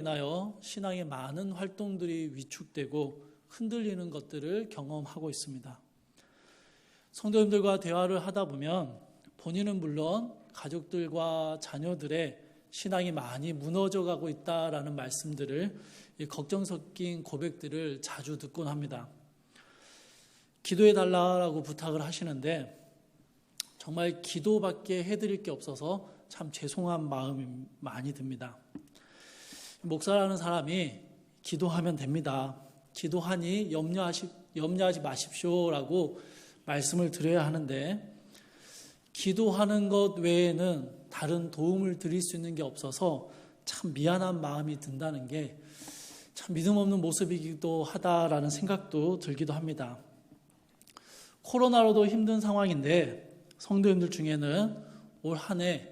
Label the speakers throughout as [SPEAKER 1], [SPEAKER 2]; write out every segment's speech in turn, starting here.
[SPEAKER 1] 인하여 신앙의 많은 활동들이 위축되고 흔들리는 것들을 경험하고 있습니다. 성도님들과 대화를 하다 보면 본인은 물론 가족들과 자녀들의 신앙이 많이 무너져가고 있다라는 말씀들을, 걱정 섞인 고백들을 자주 듣곤 합니다. 기도해달라고 부탁을 하시는데 정말 기도밖에 해드릴 게 없어서 참 죄송한 마음이 많이 듭니다. 목사라는 사람이 기도하면 됩니다. 기도하니 염려하지 마십시오라고 말씀을 드려야 하는데, 기도하는 것 외에는 다른 도움을 드릴 수 있는 게 없어서 참 미안한 마음이 든다는 게 참 믿음 없는 모습이기도 하다라는 생각도 들기도 합니다. 코로나로도 힘든 상황인데 성도님들 중에는 올 한 해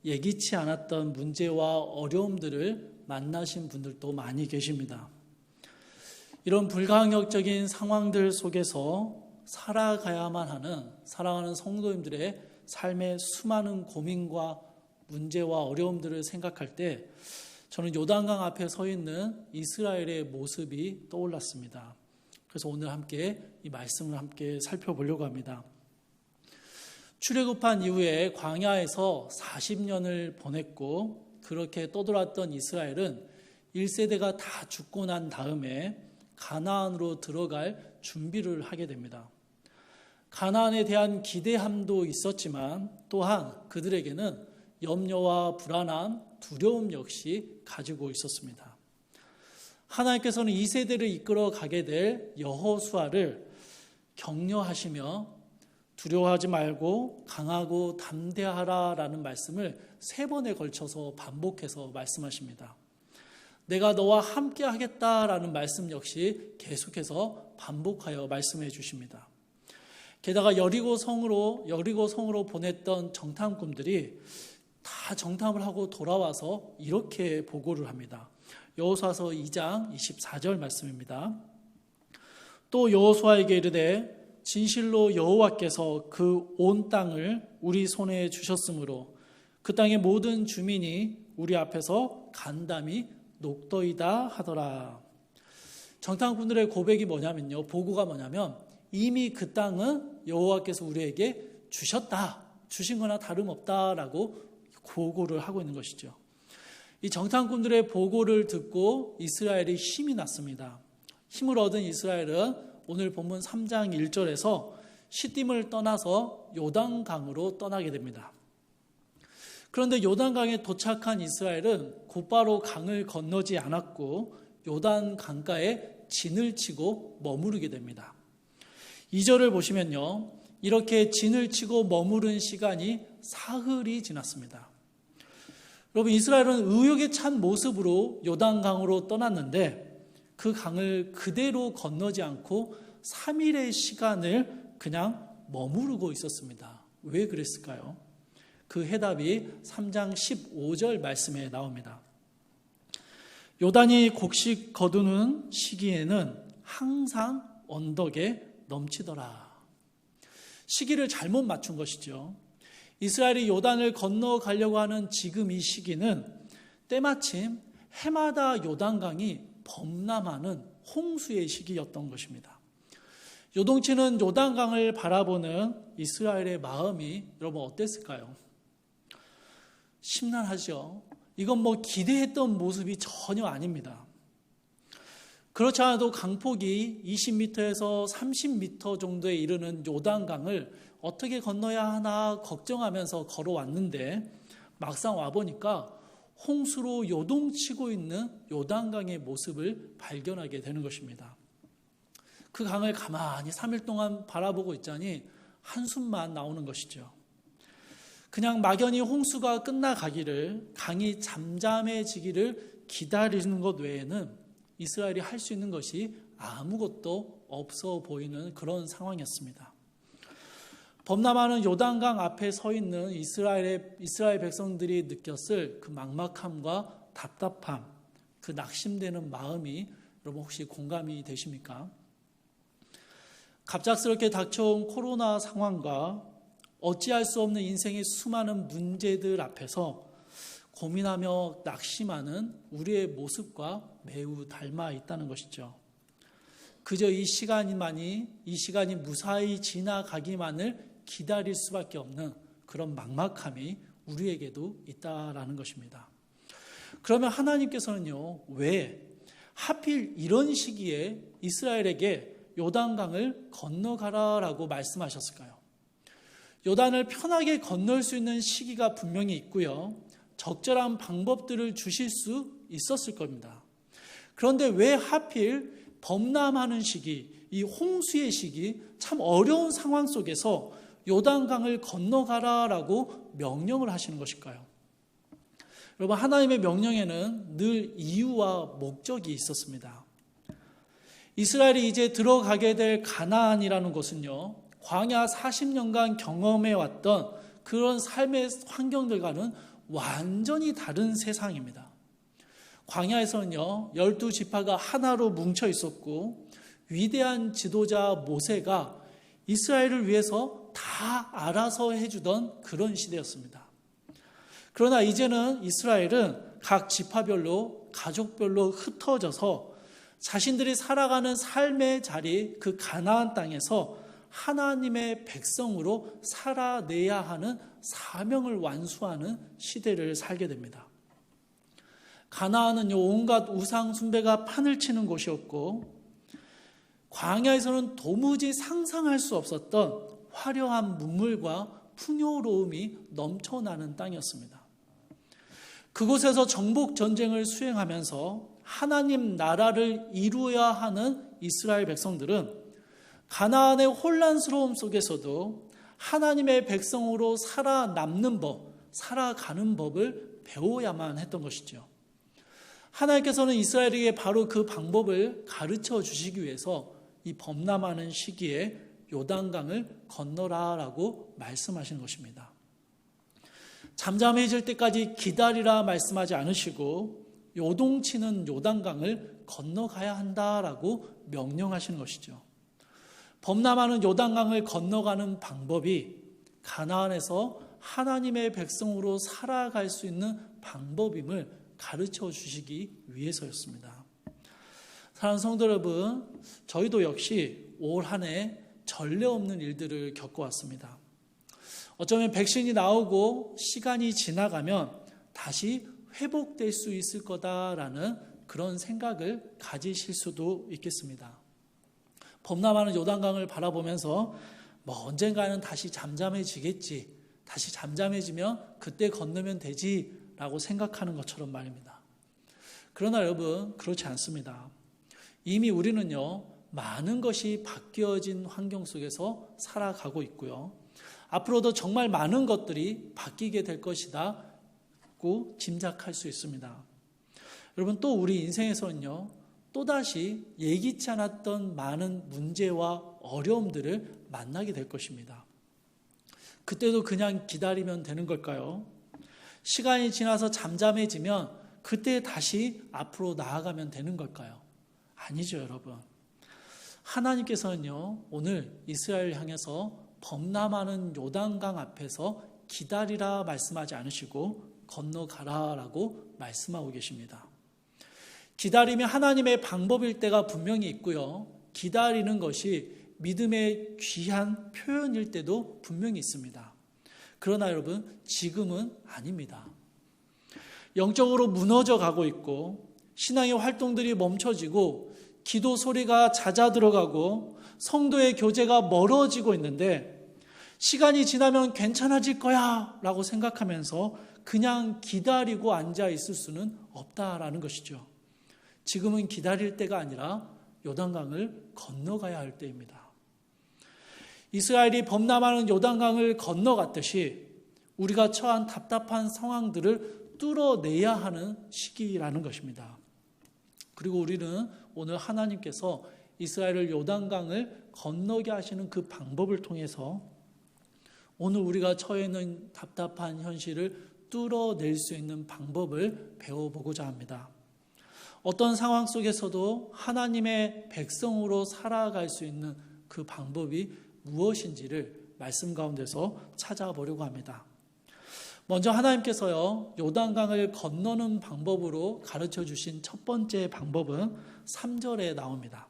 [SPEAKER 1] 예기치 않았던 문제와 어려움들을 만나신 분들도 많이 계십니다. 이런 불가항력적인 상황들 속에서 살아가야만 하는 사랑하는 성도님들의 삶의 수많은 고민과 문제와 어려움들을 생각할 때 저는 요단강 앞에 서 있는 이스라엘의 모습이 떠올랐습니다. 그래서 오늘 함께 이 말씀을 함께 살펴보려고 합니다. 출애굽한 이후에 광야에서 40년을 보냈고 그렇게 떠돌았던 이스라엘은 1세대가 다 죽고 난 다음에 가나안으로 들어갈 준비를 하게 됩니다. 가나안에 대한 기대함도 있었지만 또한 그들에게는 염려와 불안함, 두려움 역시 가지고 있었습니다. 하나님께서는 2세대를 이끌어 가게 될 여호수아를 격려하시며 두려워하지 말고 강하고 담대하라라는 말씀을 3번에 걸쳐서 반복해서 말씀하십니다. 내가 너와 함께 하겠다라는 말씀 역시 계속해서 반복하여 말씀해 주십니다. 게다가 여리고 성으로 보냈던 정탐꾼들이 다 정탐을 하고 돌아와서 이렇게 보고를 합니다. 여호수아서 2장 24절 말씀입니다. 또 여호수아에게 이르되 진실로 여호와께서 그 온 땅을 우리 손에 주셨으므로 그 땅의 모든 주민이 우리 앞에서 간담이 녹더이다 하더라. 정탐꾼들의 고백이 뭐냐면요, 보고가 뭐냐면 이미 그 땅은 여호와께서 우리에게 주신 거나 다름없다라고 보고를 하고 있는 것이죠. 이 정탐꾼들의 보고를 듣고 이스라엘이 힘이 났습니다. 힘을 얻은 이스라엘은 오늘 본문 3장 1절에서 시딤을 떠나서 요단강으로 떠나게 됩니다. 그런데 요단강에 도착한 이스라엘은 곧바로 강을 건너지 않았고 요단강가에 진을 치고 머무르게 됩니다. 2절을 보시면요, 이렇게 진을 치고 머무른 시간이 사흘이 지났습니다. 여러분, 이스라엘은 의욕에 찬 모습으로 요단강으로 떠났는데 그 강을 그대로 건너지 않고 3일의 시간을 그냥 머무르고 있었습니다. 왜 그랬을까요? 그 해답이 3장 15절 말씀에 나옵니다. 요단이 곡식 거두는 시기에는 항상 언덕에 넘치더라. 시기를 잘못 맞춘 것이죠. 이스라엘이 요단을 건너가려고 하는 지금 이 시기는 때마침 해마다 요단강이 범람하는 홍수의 시기였던 것입니다. 요동치는 요단강을 바라보는 이스라엘의 마음이 여러분 어땠을까요? 심란하죠. 이건 기대했던 모습이 전혀 아닙니다. 그렇지 않아도 강폭이 20m에서 30m 정도에 이르는 요단강을 어떻게 건너야 하나 걱정하면서 걸어왔는데 막상 와보니까 홍수로 요동치고 있는 요단강의 모습을 발견하게 되는 것입니다. 그 강을 가만히 3일 동안 바라보고 있자니 한숨만 나오는 것이죠. 그냥 막연히 홍수가 끝나가기를, 강이 잠잠해지기를 기다리는 것 외에는 이스라엘이 할 수 있는 것이 아무것도 없어 보이는 그런 상황이었습니다. 범람하는 요단강 앞에 서 있는 이스라엘 백성들이 느꼈을 그 막막함과 답답함, 그 낙심되는 마음이 여러분 혹시 공감이 되십니까? 갑작스럽게 닥쳐온 코로나 상황과 어찌할 수 없는 인생의 수많은 문제들 앞에서 고민하며 낙심하는 우리의 모습과 매우 닮아 있다는 것이죠. 그저 이 시간이 무사히 지나가기만을 기다릴 수밖에 없는 그런 막막함이 우리에게도 있다라는 것입니다. 그러면 하나님께서는요, 왜 하필 이런 시기에 이스라엘에게 요단강을 건너가라라고 말씀하셨을까요? 요단을 편하게 건널 수 있는 시기가 분명히 있고요, 적절한 방법들을 주실 수 있었을 겁니다. 그런데 왜 하필 범람하는 시기, 이 홍수의 시기, 참 어려운 상황 속에서 요단강을 건너가라라고 명령을 하시는 것일까요? 여러분, 하나님의 명령에는 늘 이유와 목적이 있었습니다. 이스라엘이 이제 들어가게 될 가나안이라는 곳은요, 광야 40년간 경험해왔던 그런 삶의 환경들과는 완전히 다른 세상입니다. 광야에서는요, 12지파가 하나로 뭉쳐 있었고 위대한 지도자 모세가 이스라엘을 위해서 다 알아서 해주던 그런 시대였습니다. 그러나 이제는 이스라엘은 각 지파별로, 가족별로 흩어져서 자신들이 살아가는 삶의 자리, 그 가나안 땅에서 하나님의 백성으로 살아내야 하는 사명을 완수하는 시대를 살게 됩니다. 가나안은요, 온갖 우상 숭배가 판을 치는 곳이었고, 광야에서는 도무지 상상할 수 없었던 화려한 문물과 풍요로움이 넘쳐나는 땅이었습니다. 그곳에서 정복 전쟁을 수행하면서 하나님 나라를 이루어야 하는 이스라엘 백성들은 가나안의 혼란스러움 속에서도 하나님의 백성으로 살아남는 법, 살아가는 법을 배워야만 했던 것이죠. 하나님께서는 이스라엘에게 바로 그 방법을 가르쳐 주시기 위해서 이 범람하는 시기에 요단강을 건너라라고 말씀하신 것입니다. 잠잠해질 때까지 기다리라 말씀하지 않으시고 요동치는 요단강을 건너가야 한다라고 명령하시는 것이죠. 범람하는 요단강을 건너가는 방법이 가나안에서 하나님의 백성으로 살아갈 수 있는 방법임을 가르쳐 주시기 위해서였습니다. 사랑하는 성도 여러분, 저희도 역시 올 한 해 전례 없는 일들을 겪어왔습니다. 어쩌면 백신이 나오고 시간이 지나가면 다시 회복될 수 있을 거다라는 그런 생각을 가지실 수도 있겠습니다. 범람하는 요단강을 바라보면서 언젠가는 다시 잠잠해지겠지, 다시 잠잠해지면 그때 건너면 되지라고 생각하는 것처럼 말입니다. 그러나 여러분, 그렇지 않습니다. 이미 우리는요, 많은 것이 바뀌어진 환경 속에서 살아가고 있고요, 앞으로도 정말 많은 것들이 바뀌게 될 것이다고 짐작할 수 있습니다. 여러분, 또 우리 인생에서는요, 또다시 예기치 않았던 많은 문제와 어려움들을 만나게 될 것입니다. 그때도 그냥 기다리면 되는 걸까요? 시간이 지나서 잠잠해지면 그때 다시 앞으로 나아가면 되는 걸까요? 아니죠, 여러분. 하나님께서는요, 오늘 이스라엘을 향해서 범람하는 요단강 앞에서 기다리라 말씀하지 않으시고 건너가라라고 말씀하고 계십니다. 기다림이 하나님의 방법일 때가 분명히 있고요, 기다리는 것이 믿음의 귀한 표현일 때도 분명히 있습니다. 그러나 여러분, 지금은 아닙니다. 영적으로 무너져 가고 있고 신앙의 활동들이 멈춰지고 기도 소리가 잦아들어가고 성도의 교제가 멀어지고 있는데, 시간이 지나면 괜찮아질 거야 라고 생각하면서 그냥 기다리고 앉아 있을 수는 없다라는 것이죠. 지금은 기다릴 때가 아니라 요단강을 건너가야 할 때입니다. 이스라엘이 범람하는 요단강을 건너갔듯이 우리가 처한 답답한 상황들을 뚫어내야 하는 시기라는 것입니다. 그리고 우리는 오늘 하나님께서 이스라엘을 요단강을 건너게 하시는 그 방법을 통해서 오늘 우리가 처해 있는 답답한 현실을 뚫어낼 수 있는 방법을 배워보고자 합니다. 어떤 상황 속에서도 하나님의 백성으로 살아갈 수 있는 그 방법이 무엇인지를 말씀 가운데서 찾아보려고 합니다. 먼저 하나님께서요, 요단강을 건너는 방법으로 가르쳐 주신 첫 번째 방법은 3절에 나옵니다.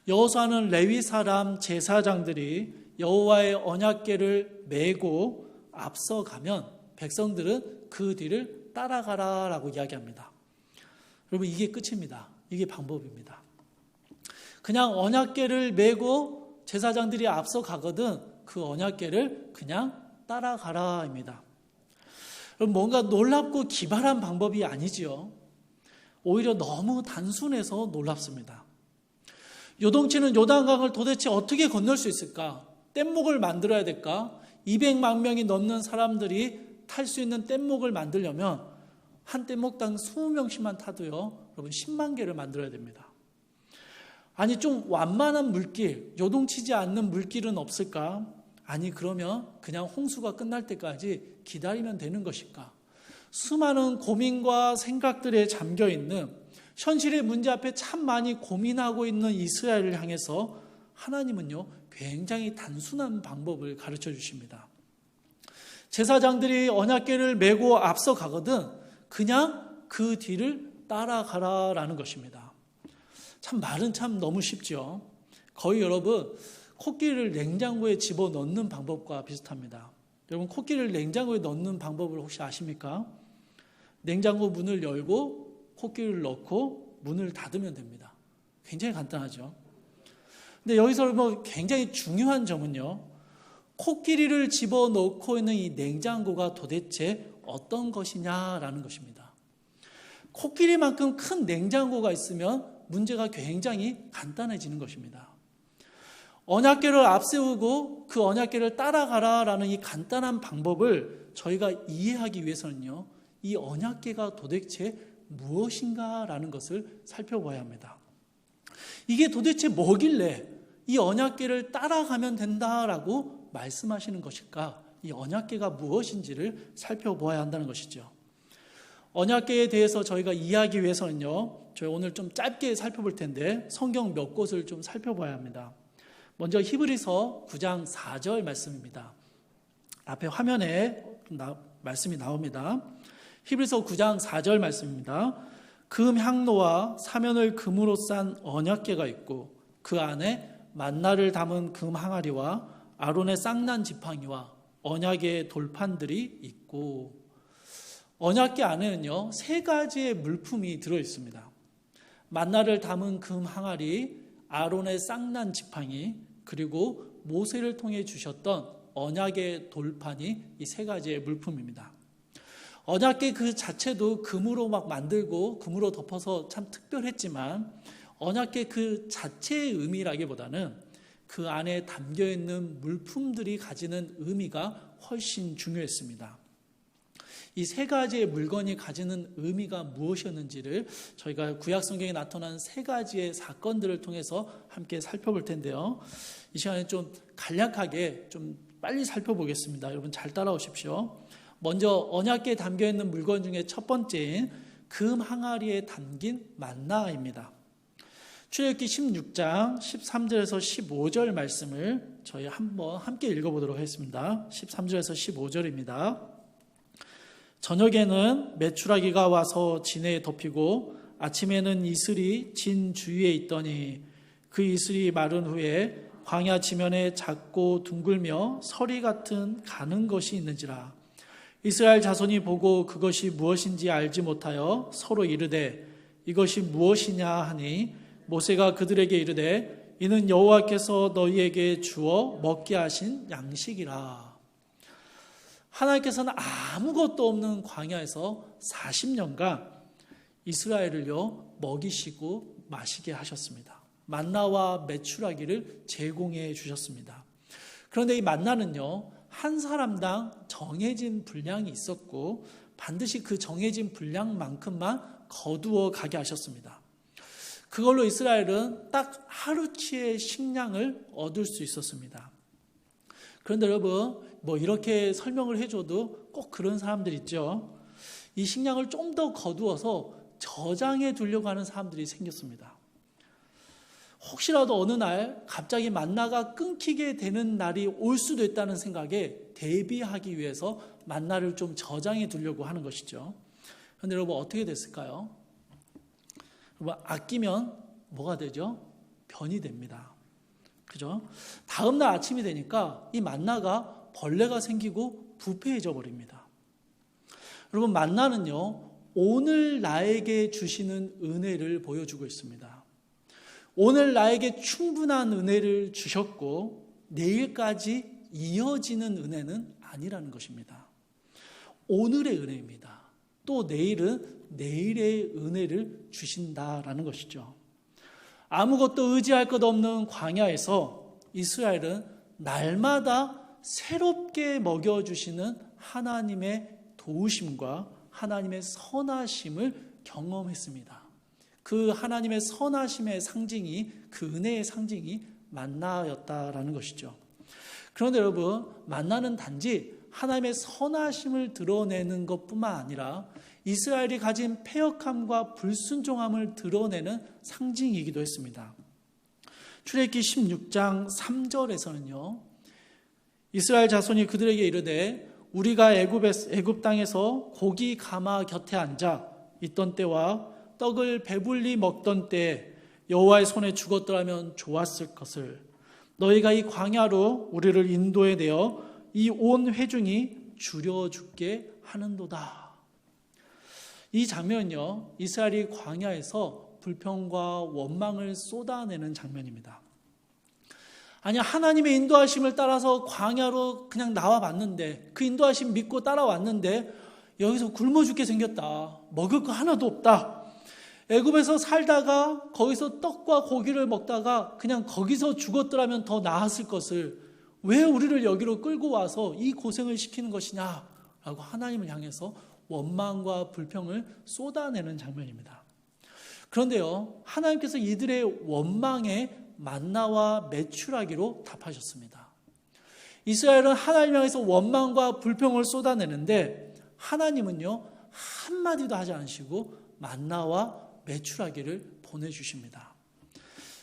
[SPEAKER 1] 여호수아는 레위 사람 제사장들이 여호와의 언약궤를 메고 앞서가면 백성들은 그 뒤를 따라가라라고 이야기합니다. 여러분, 이게 끝입니다. 이게 방법입니다. 그냥 언약궤를 메고 제사장들이 앞서가거든 그 언약궤를 그냥 따라가라입니다. 뭔가 놀랍고 기발한 방법이 아니지요. 오히려 너무 단순해서 놀랍습니다. 요동치는 요단강을 도대체 어떻게 건널 수 있을까? 뗏목을 만들어야 될까? 200만 명이 넘는 사람들이 탈 수 있는 뗏목을 만들려면 한 뗏목당 20명씩만 타도요, 여러분 10만 개를 만들어야 됩니다. 아니, 좀 완만한 물길, 요동치지 않는 물길은 없을까? 아니, 그러면 그냥 홍수가 끝날 때까지 기다리면 되는 것일까? 수많은 고민과 생각들에 잠겨 있는 현실의 문제 앞에 참 많이 고민하고 있는 이스라엘을 향해서 하나님은요, 굉장히 단순한 방법을 가르쳐 주십니다. 제사장들이 언약궤를 메고 앞서 가거든 그냥 그 뒤를 따라가라라는 것입니다. 참 말은 참 너무 쉽죠. 거의 여러분, 코끼리를 냉장고에 집어넣는 방법과 비슷합니다. 여러분, 코끼리를 냉장고에 넣는 방법을 혹시 아십니까? 냉장고 문을 열고 코끼리를 넣고 문을 닫으면 됩니다. 굉장히 간단하죠. 근데 여기서 뭐 굉장히 중요한 점은요, 코끼리를 집어넣고 있는 이 냉장고가 도대체 어떤 것이냐라는 것입니다. 코끼리만큼 큰 냉장고가 있으면 문제가 굉장히 간단해지는 것입니다. 언약궤를 앞세우고 그 언약궤를 따라가라라는 이 간단한 방법을 저희가 이해하기 위해서는요, 이 언약궤가 도대체 무엇인가라는 것을 살펴봐야 합니다. 이게 도대체 뭐길래 이 언약궤를 따라가면 된다라고 말씀하시는 것일까? 이 언약궤가 무엇인지를 살펴보아야 한다는 것이죠. 언약궤에 대해서 저희가 이해하기 위해서는요, 저희 오늘 좀 짧게 살펴볼 텐데 성경 몇 곳을 좀 살펴봐야 합니다. 먼저 히브리서 9장 4절 말씀입니다. 앞에 화면에 말씀이 나옵니다. 히브리서 9장 4절 말씀입니다. 금 향로와 사면을 금으로 싼 언약궤가 있고 그 안에 만나를 담은 금 항아리와 아론의 쌍난 지팡이와 언약의 돌판들이 있고, 언약궤 안에는요 3가지의 물품이 들어 있습니다. 만나를 담은 금 항아리, 아론의 쌍난 지팡이, 그리고 모세를 통해 주셨던 언약의 돌판이 이 3가지의 물품입니다. 언약궤 그 자체도 금으로 막 만들고 금으로 덮어서 참 특별했지만 언약궤 그 자체의 의미라기보다는 그 안에 담겨있는 물품들이 가지는 의미가 훨씬 중요했습니다. 이 3가지의 물건이 가지는 의미가 무엇이었는지를 저희가 구약성경에 나타난 3가지의 사건들을 통해서 함께 살펴볼 텐데요. 이 시간에 좀 간략하게 좀 빨리 살펴보겠습니다. 여러분 잘 따라오십시오. 먼저 언약궤에 담겨있는 물건 중에 첫 번째인 금 항아리에 담긴 만나입니다. 출애굽기 16장 13절에서 15절 말씀을 저희 한번 함께 읽어보도록 하겠습니다. 13절에서 15절입니다. 저녁에는 메추라기가 와서 진에 덮이고 아침에는 이슬이 진 주위에 있더니 그 이슬이 마른 후에 광야 지면에 작고 둥글며 서리 같은 가는 것이 있는지라. 이스라엘 자손이 보고 그것이 무엇인지 알지 못하여 서로 이르되 이것이 무엇이냐 하니 모세가 그들에게 이르되 이는 여호와께서 너희에게 주어 먹게 하신 양식이라. 하나님께서는 아무것도 없는 광야에서 40년간 이스라엘을요 먹이시고 마시게 하셨습니다. 만나와 메추라기를 제공해 주셨습니다. 그런데 이 만나는요 한 사람당 정해진 분량이 있었고 반드시 그 정해진 분량만큼만 거두어 가게 하셨습니다. 그걸로 이스라엘은 딱 하루치의 식량을 얻을 수 있었습니다. 그런데 여러분 뭐 이렇게 설명을 해줘도 꼭 그런 사람들 있죠. 이 식량을 좀 더 거두어서 저장해 두려고 하는 사람들이 생겼습니다. 혹시라도 어느 날 갑자기 만나가 끊기게 되는 날이 올 수도 있다는 생각에 대비하기 위해서 만나를 좀 저장해 두려고 하는 것이죠. 그런데 여러분 어떻게 됐을까요? 여러분 아끼면 뭐가 되죠? 변이 됩니다. 그죠? 다음 날 아침이 되니까 이 만나가 벌레가 생기고 부패해져 버립니다. 여러분 만나는요, 오늘 나에게 주시는 은혜를 보여주고 있습니다. 오늘 나에게 충분한 은혜를 주셨고 내일까지 이어지는 은혜는 아니라는 것입니다. 오늘의 은혜입니다. 또 내일은 내일의 은혜를 주신다라는 것이죠. 아무것도 의지할 것 없는 광야에서 이스라엘은 날마다 새롭게 먹여주시는 하나님의 도우심과 하나님의 선하심을 경험했습니다. 그 하나님의 선하심의 상징이, 그 은혜의 상징이 만나였다라는 것이죠. 그런데 여러분, 만나는 단지 하나님의 선하심을 드러내는 것뿐만 아니라 이스라엘이 가진 패역함과 불순종함을 드러내는 상징이기도 했습니다. 출애굽기 16장 3절에서는요. 이스라엘 자손이 그들에게 이르되 우리가 애굽 땅에서 고기 가마 곁에 앉아 있던 때와 떡을 배불리 먹던 때에 여호와의 손에 죽었더라면 좋았을 것을 너희가 이 광야로 우리를 인도해 내어 이 온 회중이 줄여 죽게 하는도다. 이 장면은요, 이스라엘이 광야에서 불평과 원망을 쏟아내는 장면입니다. 아니, 하나님의 인도하심을 따라서 광야로 그냥 나와봤는데, 그 인도하심 믿고 따라왔는데 여기서 굶어 죽게 생겼다. 먹을 거 하나도 없다. 애굽에서 살다가 거기서 떡과 고기를 먹다가 그냥 거기서 죽었더라면 더 나았을 것을 왜 우리를 여기로 끌고 와서 이 고생을 시키는 것이냐라고 하나님을 향해서 원망과 불평을 쏟아내는 장면입니다. 그런데요, 하나님께서 이들의 원망에 만나와 메추라기로 답하셨습니다. 이스라엘은 하나님 향해서 원망과 불평을 쏟아내는데 하나님은요, 한마디도 하지 않으시고 만나와 메추라기를 보내주십니다.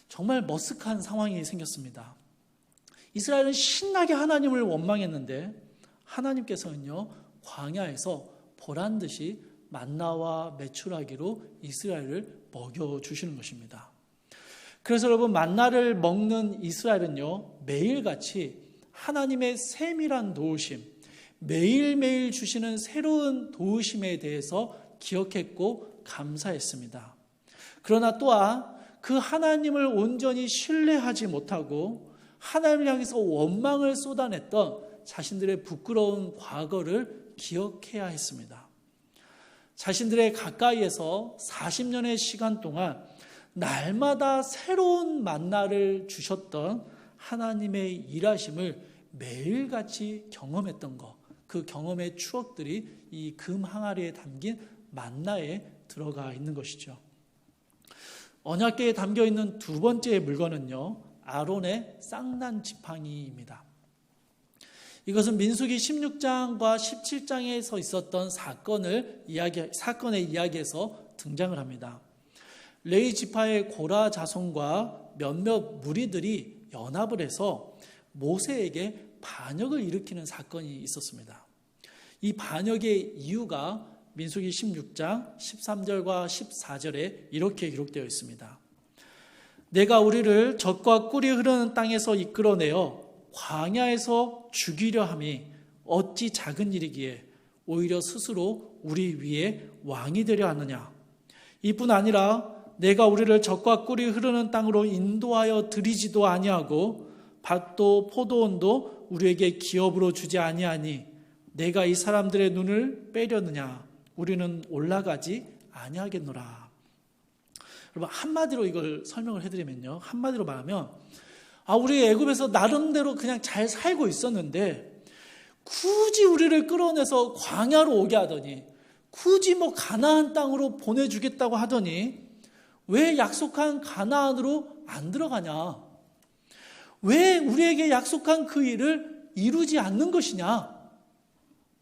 [SPEAKER 1] 정말 머쓱한 상황이 생겼습니다. 이스라엘은 신나게 하나님을 원망했는데 하나님께서는요, 광야에서 보란듯이 만나와 메추라기로 이스라엘을 먹여주시는 것입니다. 그래서 여러분, 만나를 먹는 이스라엘은요, 매일같이 하나님의 세밀한 도우심, 매일매일 주시는 새로운 도우심에 대해서 기억했고 감사했습니다. 그러나 또한 그 하나님을 온전히 신뢰하지 못하고 하나님을 향해서 원망을 쏟아냈던 자신들의 부끄러운 과거를 기억해야 했습니다. 자신들의 가까이에서 40년의 시간 동안 날마다 새로운 만나를 주셨던 하나님의 일하심을 매일같이 경험했던 것, 그 경험의 추억들이 이 금 항아리에 담긴 만나에 들어가 있는 것이죠. 언약궤에 담겨있는 두 번째 물건은요, 아론의 쌍난 지팡이입니다. 이것은 민수기 16장과 17장에서 있었던 사건의 이야기에서 등장을 합니다. 레위 지파의 고라 자손과 몇몇 무리들이 연합을 해서 모세에게 반역을 일으키는 사건이 있었습니다. 이 반역의 이유가 민수기 16장 13절과 14절에 이렇게 기록되어 있습니다. 내가 우리를 젖과 꿀이 흐르는 땅에서 이끌어내어 광야에서 죽이려 함이 어찌 작은 일이기에 오히려 스스로 우리 위에 왕이 되려 하느냐. 이뿐 아니라 내가 우리를 젖과 꿀이 흐르는 땅으로 인도하여 드리지도 아니하고 밭도 포도원도 우리에게 기업으로 주지 아니하니 내가 이 사람들의 눈을 빼려느냐. 우리는 올라가지 아니하겠노라. 여러분, 한마디로 이걸 설명을 해드리면요, 한마디로 말하면 우리 애굽에서 나름대로 그냥 잘 살고 있었는데 굳이 우리를 끌어내서 광야로 오게 하더니, 굳이 가나안 땅으로 보내주겠다고 하더니 왜 약속한 가나안으로 안 들어가냐? 왜 우리에게 약속한 그 일을 이루지 않는 것이냐?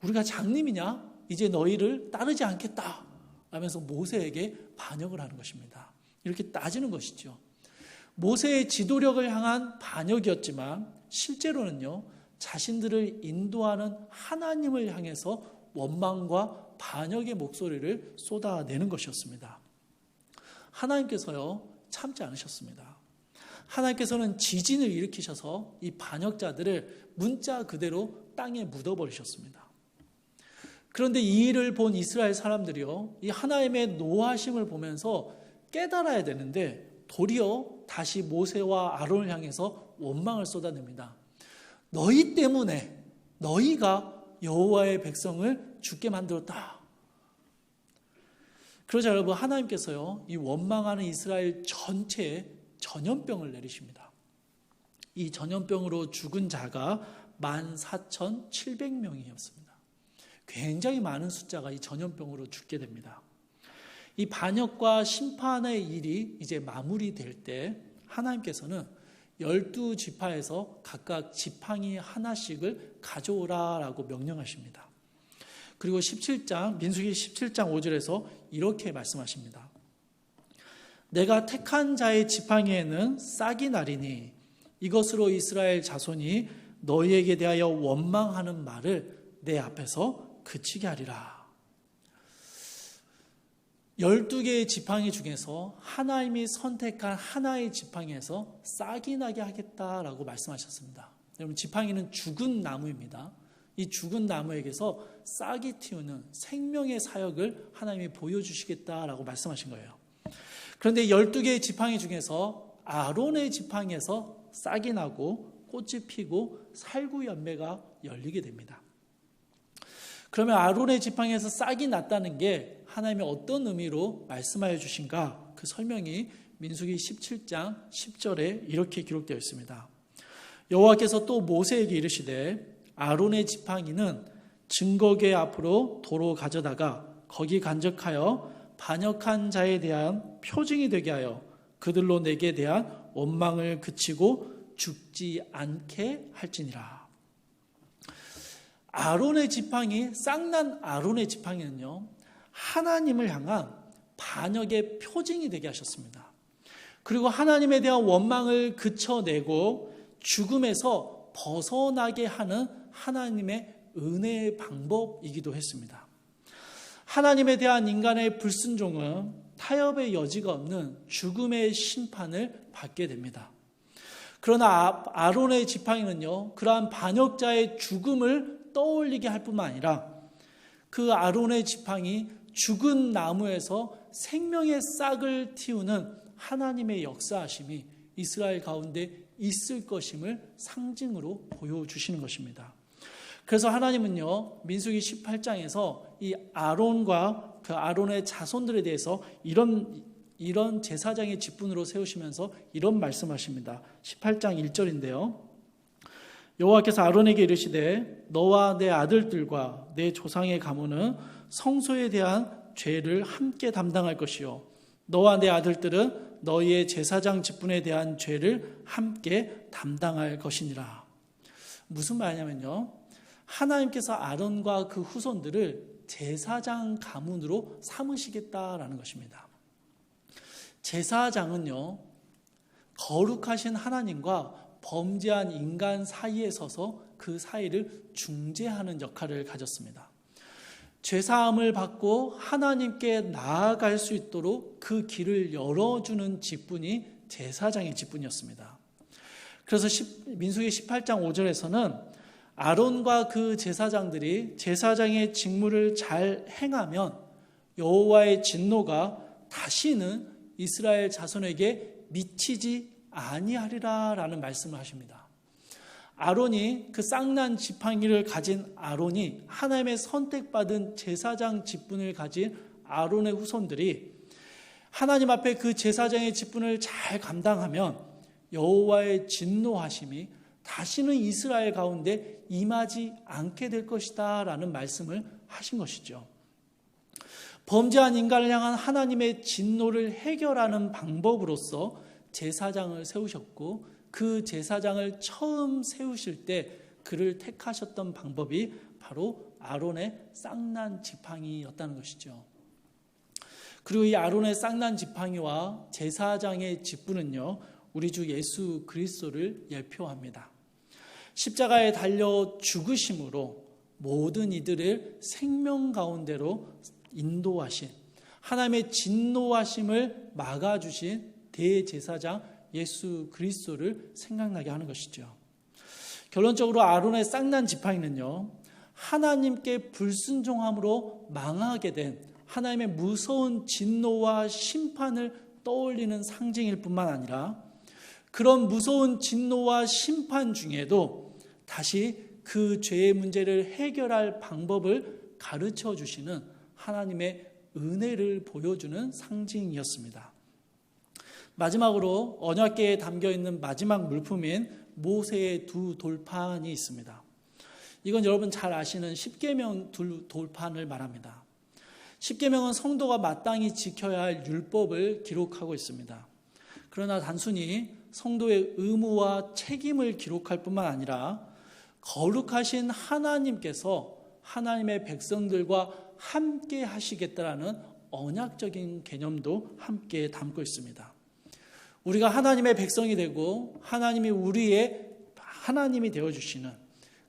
[SPEAKER 1] 우리가 장님이냐? 이제 너희를 따르지 않겠다 하면서 모세에게 반역을 하는 것입니다. 이렇게 따지는 것이죠. 모세의 지도력을 향한 반역이었지만 실제로는요, 자신들을 인도하는 하나님을 향해서 원망과 반역의 목소리를 쏟아내는 것이었습니다. 하나님께서요, 참지 않으셨습니다. 하나님께서는 지진을 일으키셔서 이 반역자들을 문자 그대로 땅에 묻어버리셨습니다. 그런데 이 일을 본 이스라엘 사람들이요, 이 하나님의 노하심을 보면서 깨달아야 되는데 도리어 다시 모세와 아론을 향해서 원망을 쏟아냅니다. 너희 때문에 너희가 여호와의 백성을 죽게 만들었다. 그러자 여러분, 하나님께서요, 이 원망하는 이스라엘 전체에 전염병을 내리십니다. 이 전염병으로 죽은 자가 14,700명이었습니다. 굉장히 많은 숫자가 이 전염병으로 죽게 됩니다. 이 반역과 심판의 일이 이제 마무리될 때 하나님께서는 12지파에서 각각 지팡이 하나씩을 가져오라라고 명령하십니다. 그리고 민수기 17장 5절에서 이렇게 말씀하십니다. 내가 택한 자의 지팡이에는 싹이 나리니 이것으로 이스라엘 자손이 너희에게 대하여 원망하는 말을 내 앞에서 그치게 하리라. 12개의 지팡이 중에서 하나님이 선택한 하나의 지팡이에서 싹이 나게 하겠다라고 말씀하셨습니다. 여러분, 지팡이는 죽은 나무입니다. 이 죽은 나무에게서 싹이 틔우는 생명의 사역을 하나님이 보여주시겠다라고 말씀하신 거예요. 그런데 12개의 지팡이 중에서 아론의 지팡이에서 싹이 나고 꽃이 피고 살구열매가 열리게 됩니다. 그러면 아론의 지팡이에서 싹이 났다는 게 하나님이 어떤 의미로 말씀하여 주신가? 그 설명이 민수기 17장 10절에 이렇게 기록되어 있습니다. 여호와께서 또 모세에게 이르시되 아론의 지팡이는 증거궤 앞으로 도로 가져다가 거기 간직하여 반역한 자에 대한 표징이 되게 하여 그들로 내게 대한 원망을 그치고 죽지 않게 할지니라. 아론의 지팡이, 쌍난 아론의 지팡이는요, 하나님을 향한 반역의 표징이 되게 하셨습니다. 그리고 하나님에 대한 원망을 그쳐내고 죽음에서 벗어나게 하는 하나님의 은혜의 방법이기도 했습니다. 하나님에 대한 인간의 불순종은 타협의 여지가 없는 죽음의 심판을 받게 됩니다. 그러나 아론의 지팡이는요, 그러한 반역자의 죽음을 떠올리게 할 뿐만 아니라 그 아론의 지팡이 죽은 나무에서 생명의 싹을 틔우는 하나님의 역사하심이 이스라엘 가운데 있을 것임을 상징으로 보여주시는 것입니다. 그래서 하나님은요, 민수기 18장에서 이 아론과 그 아론의 자손들에 대해서 이런 제사장의 직분으로 세우시면서 이런 말씀하십니다. 18장 1절인데요. 여호와께서 아론에게 이르시되 너와 내 아들들과 내 조상의 가문은 성소에 대한 죄를 함께 담당할 것이요 너와 내 아들들은 너희의 제사장 직분에 대한 죄를 함께 담당할 것이니라. 무슨 말이냐면요, 하나님께서 아론과 그 후손들을 제사장 가문으로 삼으시겠다라는 것입니다. 제사장은요, 거룩하신 하나님과 범죄한 인간 사이에 서서 그 사이를 중재하는 역할을 가졌습니다. 죄사함을 받고 하나님께 나아갈 수 있도록 그 길을 열어주는 직분이 제사장의 직분이었습니다. 그래서 민수기 18장 5절에서는 아론과 그 제사장들이 제사장의 직무를 잘 행하면 여호와의 진노가 다시는 이스라엘 자손에게 미치지 아니하리라라는 말씀을 하십니다. 아론이 그 쌍난 지팡이를 가진 아론이 하나님의 선택받은 제사장 직분을 가진 아론의 후손들이 하나님 앞에 그 제사장의 직분을 잘 감당하면 여호와의 진노하심이 다시는 이스라엘 가운데 임하지 않게 될 것이다 라는 말씀을 하신 것이죠. 범죄한 인간을 향한 하나님의 진노를 해결하는 방법으로서 제사장을 세우셨고 그 제사장을 처음 세우실 때 그를 택하셨던 방법이 바로 아론의 쌍난 지팡이였다는 것이죠. 그리고 이 아론의 쌍난 지팡이와 제사장의 직분은요, 우리 주 예수 그리스도를 예표합니다. 십자가에 달려 죽으심으로 모든 이들을 생명 가운데로 인도하신, 하나님의 진노하심을 막아주신 대제사장 예수 그리스도를 생각나게 하는 것이죠. 결론적으로 아론의 쌍난 지팡이는요, 하나님께 불순종함으로 망하게 된 하나님의 무서운 진노와 심판을 떠올리는 상징일 뿐만 아니라, 그런 무서운 진노와 심판 중에도 다시 그 죄의 문제를 해결할 방법을 가르쳐 주시는 하나님의 은혜를 보여주는 상징이었습니다. 마지막으로 언약궤에 담겨있는 마지막 물품인 모세의 두 돌판이 있습니다. 이건 여러분 잘 아시는 십계명 두 돌판을 말합니다. 십계명은 성도가 마땅히 지켜야 할 율법을 기록하고 있습니다. 그러나 단순히 성도의 의무와 책임을 기록할 뿐만 아니라 거룩하신 하나님께서 하나님의 백성들과 함께 하시겠다라는 언약적인 개념도 함께 담고 있습니다. 우리가 하나님의 백성이 되고 하나님이 우리의 하나님이 되어주시는,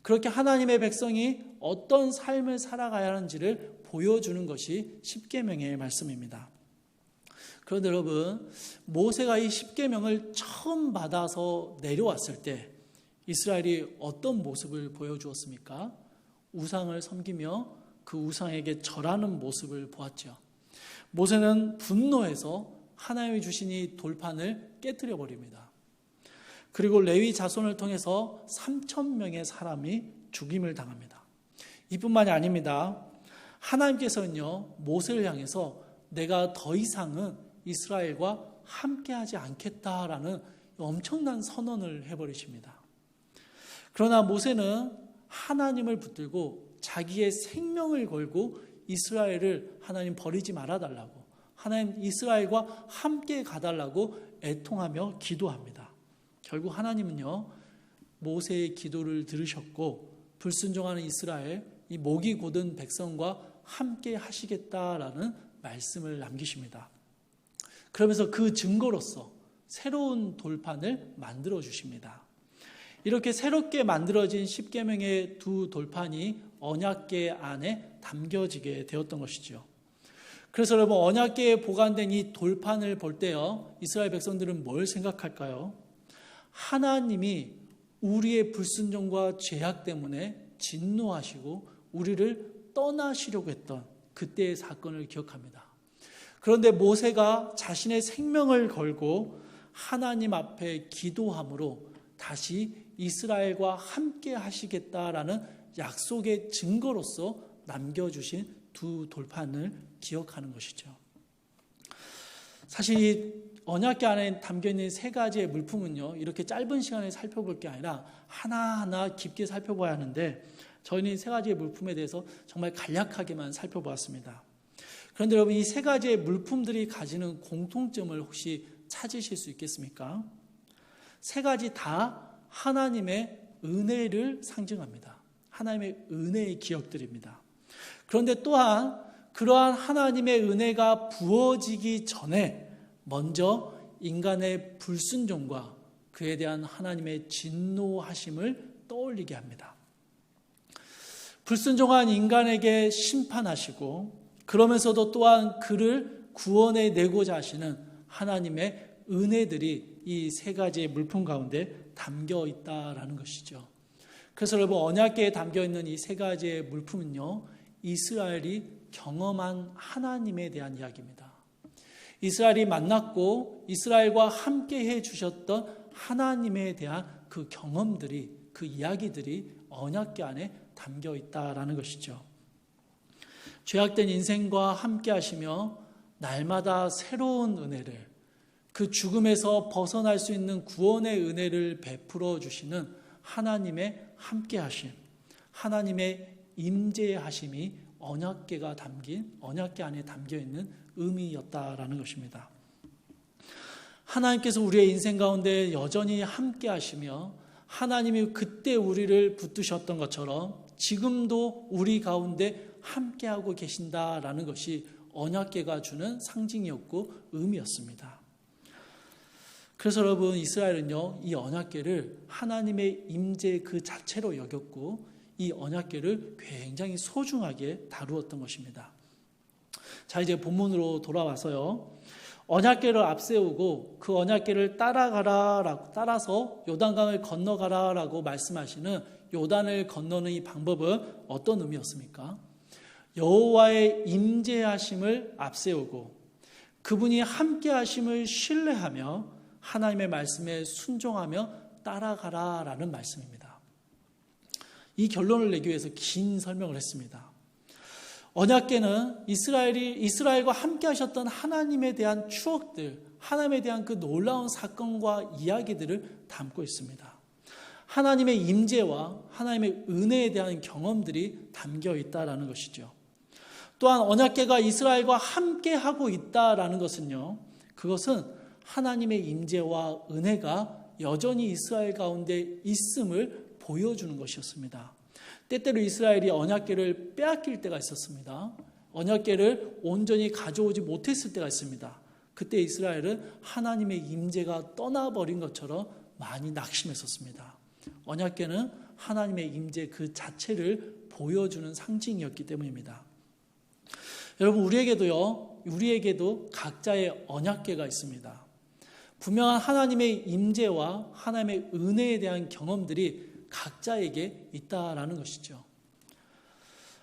[SPEAKER 1] 그렇게 하나님의 백성이 어떤 삶을 살아가야 하는지를 보여주는 것이 십계명의 말씀입니다. 그런데 여러분, 모세가 이 십계명을 처음 받아서 내려왔을 때 이스라엘이 어떤 모습을 보여주었습니까? 우상을 섬기며 그 우상에게 절하는 모습을 보았죠. 모세는 분노해서 하나님이 주신 이 돌판을 깨뜨려 버립니다. 그리고 레위 자손을 통해서 3,000명의 사람이 죽임을 당합니다. 이뿐만이 아닙니다. 하나님께서는요, 모세를 향해서 내가 더 이상은 이스라엘과 함께하지 않겠다라는 엄청난 선언을 해버리십니다. 그러나 모세는 하나님을 붙들고 자기의 생명을 걸고 이스라엘을 하나님 버리지 말아달라고, 하나님 이스라엘과 함께 가달라고 애통하며 기도합니다. 결국 하나님은요, 모세의 기도를 들으셨고 불순종하는 이스라엘, 이 목이 곧은 백성과 함께 하시겠다라는 말씀을 남기십니다. 그러면서 그 증거로서 새로운 돌판을 만들어 주십니다. 이렇게 새롭게 만들어진 십계명의 두 돌판이 언약궤 안에 담겨지게 되었던 것이죠. 그래서 여러분, 언약궤에 보관된 이 돌판을 볼 때요, 이스라엘 백성들은 뭘 생각할까요? 하나님이 우리의 불순종과 죄악 때문에 진노하시고 우리를 떠나시려고 했던 그때의 사건을 기억합니다. 그런데 모세가 자신의 생명을 걸고 하나님 앞에 기도함으로 다시 이스라엘과 함께 하시겠다라는 약속의 증거로서 남겨주신 두 돌판을 기억하는 것이죠. 사실 이 언약궤 안에 담겨있는 세 가지의 물품은요, 이렇게 짧은 시간에 살펴볼 게 아니라 하나하나 깊게 살펴봐야 하는데, 저희는 세 가지의 물품에 대해서 정말 간략하게만 살펴보았습니다. 그런데 여러분, 이 세 가지의 물품들이 가지는 공통점을 혹시 찾으실 수 있겠습니까? 세 가지 다 하나님의 은혜를 상징합니다. 하나님의 은혜의 기억들입니다. 그런데 또한 그러한 하나님의 은혜가 부어지기 전에 먼저 인간의 불순종과 그에 대한 하나님의 진노하심을 떠올리게 합니다. 불순종한 인간에게 심판하시고, 그러면서도 또한 그를 구원해 내고자 하시는 하나님의 은혜들이 이 세 가지의 물품 가운데 담겨 있다라는 것이죠. 그래서 여러분, 언약궤에 담겨 있는 이 세 가지의 물품은요, 이스라엘이 경험한 하나님에 대한 이야기입니다. 이스라엘이 만났고 이스라엘과 함께 해주셨던 하나님에 대한 그 경험들이, 그 이야기들이 언약궤 안에 담겨 있다라는 것이죠. 죄악된 인생과 함께 하시며 날마다 새로운 은혜를, 그 죽음에서 벗어날 수 있는 구원의 은혜를 베풀어 주시는 하나님의 함께 하심, 하나님의 임재하심이 언약궤가 담긴, 언약궤 안에 담겨 있는 의미였다라는 것입니다. 하나님께서 우리의 인생 가운데 여전히 함께 하시며 하나님이 그때 우리를 붙드셨던 것처럼 지금도 우리 가운데 함께하고 계신다라는 것이 언약궤가 주는 상징이었고 의미였습니다. 그래서 여러분, 이스라엘은요, 이 언약궤를 하나님의 임재 그 자체로 여겼고 이 언약궤를 굉장히 소중하게 다루었던 것입니다. 자, 이제 본문으로 돌아와서요, 언약궤를 앞세우고 그 언약궤를 따라서 요단강을 건너가라라고 말씀하시는 요단을 건너는 이 방법은 어떤 의미였습니까? 여호와의 임재하심을 앞세우고 그분이 함께하심을 신뢰하며 하나님의 말씀에 순종하며 따라가라라는 말씀입니다. 이 결론을 내기 위해서 긴 설명을 했습니다. 언약궤는 이스라엘과 함께 하셨던 하나님에 대한 추억들, 하나님에 대한 그 놀라운 사건과 이야기들을 담고 있습니다. 하나님의 임재와 하나님의 은혜에 대한 경험들이 담겨 있다라는 것이죠. 또한 언약궤가 이스라엘과 함께 하고 있다라는 것은요, 그것은 하나님의 임재와 은혜가 여전히 이스라엘 가운데 있음을 보여주는 것이었습니다. 때때로 이스라엘이 언약궤를 빼앗길 때가 있었습니다. 언약궤를 온전히 가져오지 못했을 때가 있습니다. 그때 이스라엘은 하나님의 임재가 떠나버린 것처럼 많이 낙심했었습니다. 언약궤는 하나님의 임재 그 자체를 보여주는 상징이었기 때문입니다. 여러분, 우리에게도 각자의 언약궤가 있습니다. 분명한 하나님의 임재와 하나님의 은혜에 대한 경험들이 각자에게 있다라는 것이죠.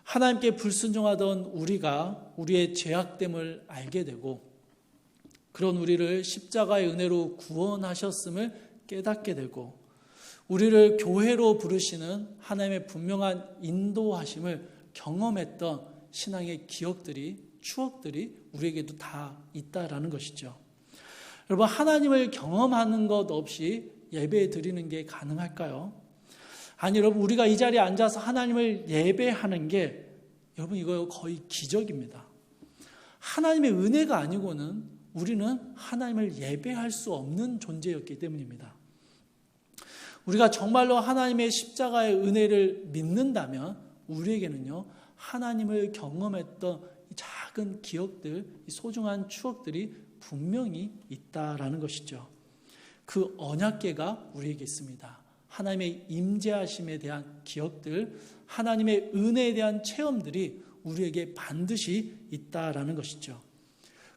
[SPEAKER 1] 하나님께 불순종하던 우리가 우리의 죄악됨을 알게 되고 그런 우리를 십자가의 은혜로 구원하셨음을 깨닫게 되고 우리를 교회로 부르시는 하나님의 분명한 인도하심을 경험했던 신앙의 기억들이, 추억들이 우리에게도 다 있다라는 것이죠. 여러분, 하나님을 경험하는 것 없이 예배 드리는 게 가능할까요? 아니, 여러분, 우리가 이 자리에 앉아서 하나님을 예배하는 게 여러분, 이거 거의 기적입니다. 하나님의 은혜가 아니고는 우리는 하나님을 예배할 수 없는 존재였기 때문입니다. 우리가 정말로 하나님의 십자가의 은혜를 믿는다면 우리에게는요, 하나님을 경험했던 이 작은 기억들, 이 소중한 추억들이 분명히 있다라는 것이죠. 그 언약궤가 우리에게 있습니다. 하나님의 임재하심에 대한 기억들, 하나님의 은혜에 대한 체험들이 우리에게 반드시 있다라는 것이죠.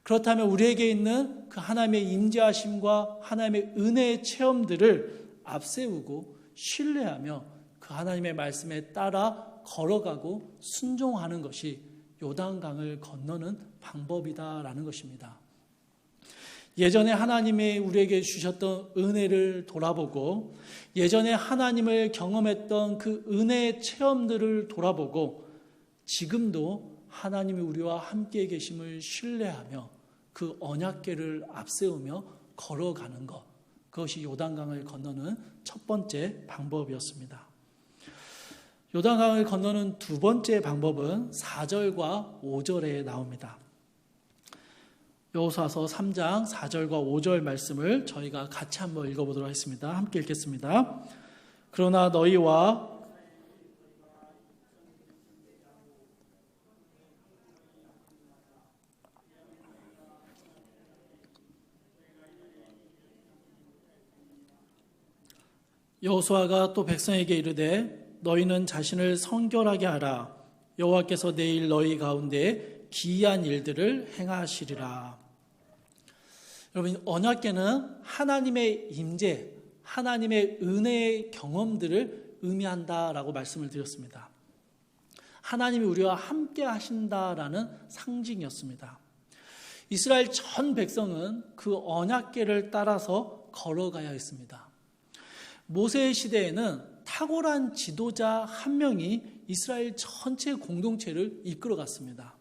[SPEAKER 1] 그렇다면 우리에게 있는 그 하나님의 임재하심과 하나님의 은혜의 체험들을 앞세우고 신뢰하며 그 하나님의 말씀에 따라 걸어가고 순종하는 것이 요단강을 건너는 방법이다라는 것입니다. 예전에 하나님이 우리에게 주셨던 은혜를 돌아보고 예전에 하나님을 경험했던 그 은혜의 체험들을 돌아보고 지금도 하나님이 우리와 함께 계심을 신뢰하며 그 언약궤를 앞세우며 걸어가는 것, 그것이 요단강을 건너는 첫 번째 방법이었습니다. 요단강을 건너는 두 번째 방법은 4절과 5절에 나옵니다. 여호수아서 3장 4절과 5절 말씀을 저희가 같이 한번 읽어보도록 하겠습니다. 함께 읽겠습니다. 그러나 너희와 여호수아가 또 백성에게 이르되 너희는 자신을 성결하게 하라. 여호와께서 내일 너희 가운데 기이한 일들을 행하시리라. 여러분, 언약궤는 하나님의 임재, 하나님의 은혜의 경험들을 의미한다라고 말씀을 드렸습니다. 하나님이 우리와 함께 하신다라는 상징이었습니다. 이스라엘 전 백성은 그 언약궤를 따라서 걸어가야 했습니다. 모세의 시대에는 탁월한 지도자 한 명이 이스라엘 전체 공동체를 이끌어갔습니다.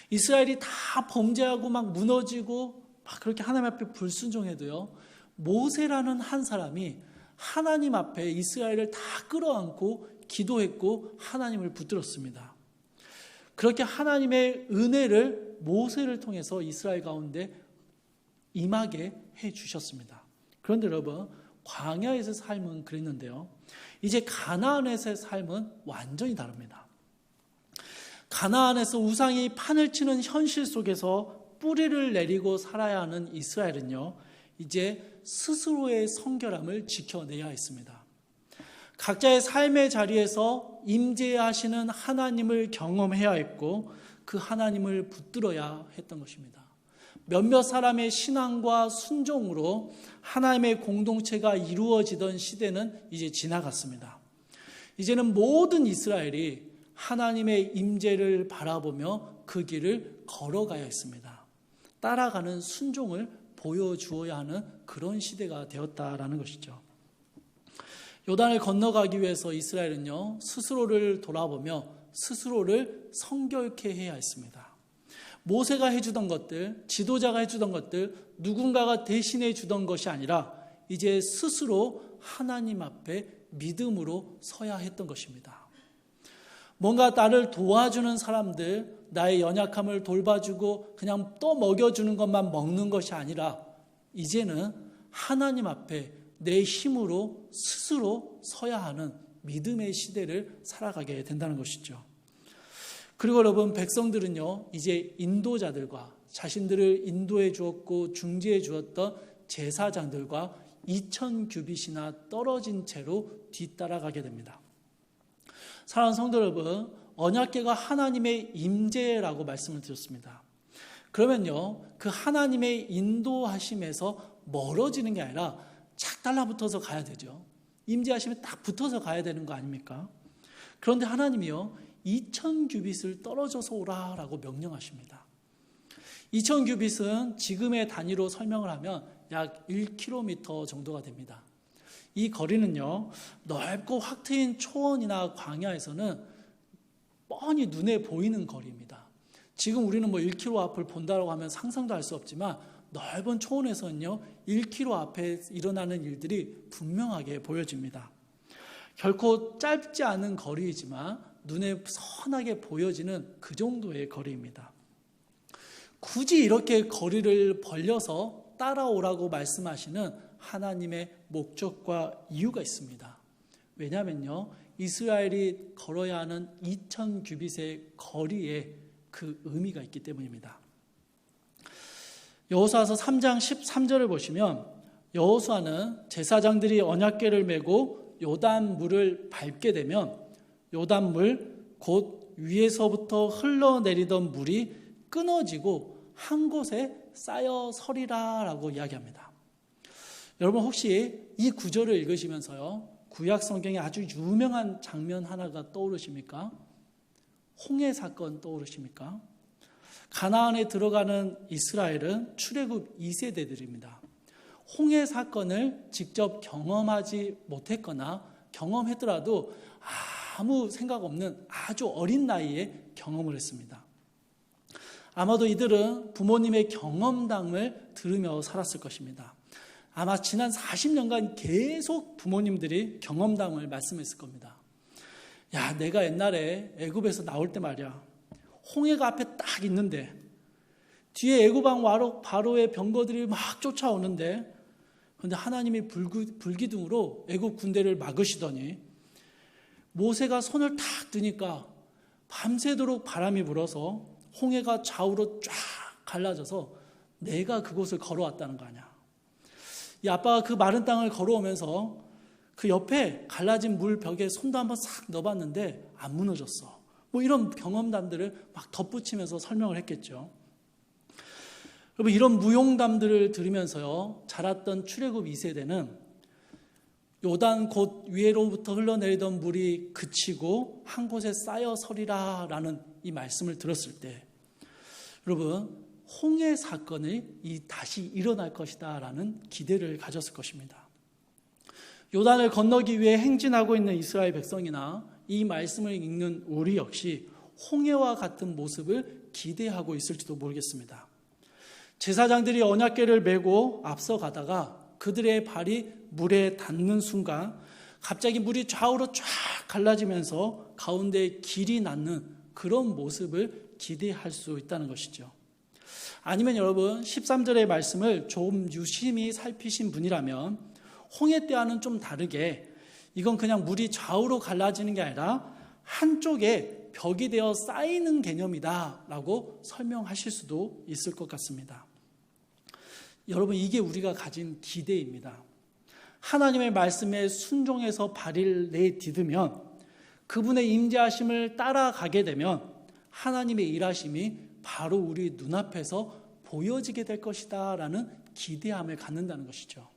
[SPEAKER 1] 이스라엘이 다 범죄하고 막 무너지고 막 그렇게 하나님 앞에 불순종해도요, 모세라는 한 사람이 하나님 앞에 이스라엘을 다 끌어안고 기도했고 하나님을 붙들었습니다. 그렇게 하나님의 은혜를 모세를 통해서 이스라엘 가운데 임하게 해주셨습니다. 그런데 여러분, 광야에서의 삶은 그랬는데요, 이제 가나안에서의 삶은 완전히 다릅니다. 가나안에서 우상이 판을 치는 현실 속에서 뿌리를 내리고 살아야 하는 이스라엘은요, 이제 스스로의 성결함을 지켜내야 했습니다. 각자의 삶의 자리에서 임재하시는 하나님을 경험해야 했고 그 하나님을 붙들어야 했던 것입니다. 몇몇 사람의 신앙과 순종으로 하나님의 공동체가 이루어지던 시대는 이제 지나갔습니다. 이제는 모든 이스라엘이 하나님의 임재를 바라보며 그 길을 걸어가야 했습니다. 따라가는 순종을 보여주어야 하는 그런 시대가 되었다라는 것이죠. 요단을 건너가기 위해서 이스라엘은요, 스스로를 돌아보며 스스로를 성결케 해야 했습니다. 모세가 해주던 것들, 지도자가 해주던 것들, 누군가가 대신해 주던 것이 아니라 이제 스스로 하나님 앞에 믿음으로 서야 했던 것입니다. 뭔가 나를 도와주는 사람들, 나의 연약함을 돌봐주고 그냥 또 먹여주는 것만 먹는 것이 아니라 이제는 하나님 앞에 내 힘으로 스스로 서야 하는 믿음의 시대를 살아가게 된다는 것이죠. 그리고 여러분, 백성들은요, 이제 인도자들과 자신들을 인도해 주었고 중재해 주었던 제사장들과 2000규빗이나 떨어진 채로 뒤따라가게 됩니다. 사랑하는 성도 여러분, 언약궤가 하나님의 임재라고 말씀을 드렸습니다. 그러면요, 그 하나님의 인도하심에서 멀어지는 게 아니라 착 달라붙어서 가야 되죠. 임재하시면 딱 붙어서 가야 되는 거 아닙니까? 그런데 하나님이요, 2000규빗을 떨어져서 오라라고 명령하십니다. 2000규빗은 지금의 단위로 설명을 하면 약 1km 정도가 됩니다. 이 거리는요, 넓고 확 트인 초원이나 광야에서는 뻔히 눈에 보이는 거리입니다. 지금 우리는 1km 앞을 본다고 하면 상상도 할 수 없지만 넓은 초원에서는요, 1km 앞에 일어나는 일들이 분명하게 보여집니다. 결코 짧지 않은 거리이지만 눈에 선하게 보여지는 그 정도의 거리입니다. 굳이 이렇게 거리를 벌려서 따라오라고 말씀하시는 하나님의 목적과 이유가 있습니다. 왜냐하면요, 이스라엘이 걸어야 하는 2000규빗의 거리에 그 의미가 있기 때문입니다. 여호수아서 3장 13절을 보시면 여호수아는 제사장들이 언약궤를 메고 요단물을 밟게 되면 요단물 곧 위에서부터 흘러내리던 물이 끊어지고 한 곳에 쌓여 서리라 라고 이야기합니다. 여러분, 혹시 이 구절을 읽으시면서요, 구약 성경에 아주 유명한 장면 하나가 떠오르십니까? 홍해 사건 떠오르십니까? 가나안에 들어가는 이스라엘은 출애굽 2세대들입니다. 홍해 사건을 직접 경험하지 못했거나 경험했더라도 아무 생각 없는 아주 어린 나이에 경험을 했습니다. 아마도 이들은 부모님의 경험담을 들으며 살았을 것입니다. 아마 지난 40년간 계속 부모님들이 경험담을 말씀했을 겁니다. 야, 내가 옛날에 애굽에서 나올 때 말이야, 홍해가 앞에 딱 있는데 뒤에 애굽왕 바로의 병거들이 막 쫓아오는데, 그런데 하나님이 불기둥으로 애굽 군대를 막으시더니 모세가 손을 탁 드니까 밤새도록 바람이 불어서 홍해가 좌우로 쫙 갈라져서 내가 그곳을 걸어왔다는 거 아니야. 이 아빠가 그 마른 땅을 걸어오면서 그 옆에 갈라진 물벽에 손도 한번 싹 넣어봤는데 안 무너졌어. 이런 경험담들을 막 덧붙이면서 설명을 했겠죠. 여러분, 이런 무용담들을 들으면서요, 자랐던 출애굽 2세대는 요단 곧 위로부터 흘러내리던 물이 그치고 한 곳에 쌓여 서리라 라는 이 말씀을 들었을 때, 여러분, 홍해 사건이 다시 일어날 것이다 라는 기대를 가졌을 것입니다. 요단을 건너기 위해 행진하고 있는 이스라엘 백성이나 이 말씀을 읽는 우리 역시 홍해와 같은 모습을 기대하고 있을지도 모르겠습니다. 제사장들이 언약궤를 메고 앞서가다가 그들의 발이 물에 닿는 순간 갑자기 물이 좌우로 쫙 갈라지면서 가운데 길이 낳는 그런 모습을 기대할 수 있다는 것이죠. 아니면 여러분, 13절의 말씀을 좀 유심히 살피신 분이라면 홍해 때와는 좀 다르게 이건 그냥 물이 좌우로 갈라지는 게 아니라 한쪽에 벽이 되어 쌓이는 개념이다 라고 설명하실 수도 있을 것 같습니다. 여러분, 이게 우리가 가진 기대입니다. 하나님의 말씀에 순종해서 발을 내디디면, 그분의 임재하심을 따라가게 되면 하나님의 일하심이 바로 우리 눈앞에서 보여지게 될 것이다 라는 기대함을 갖는다는 것이죠.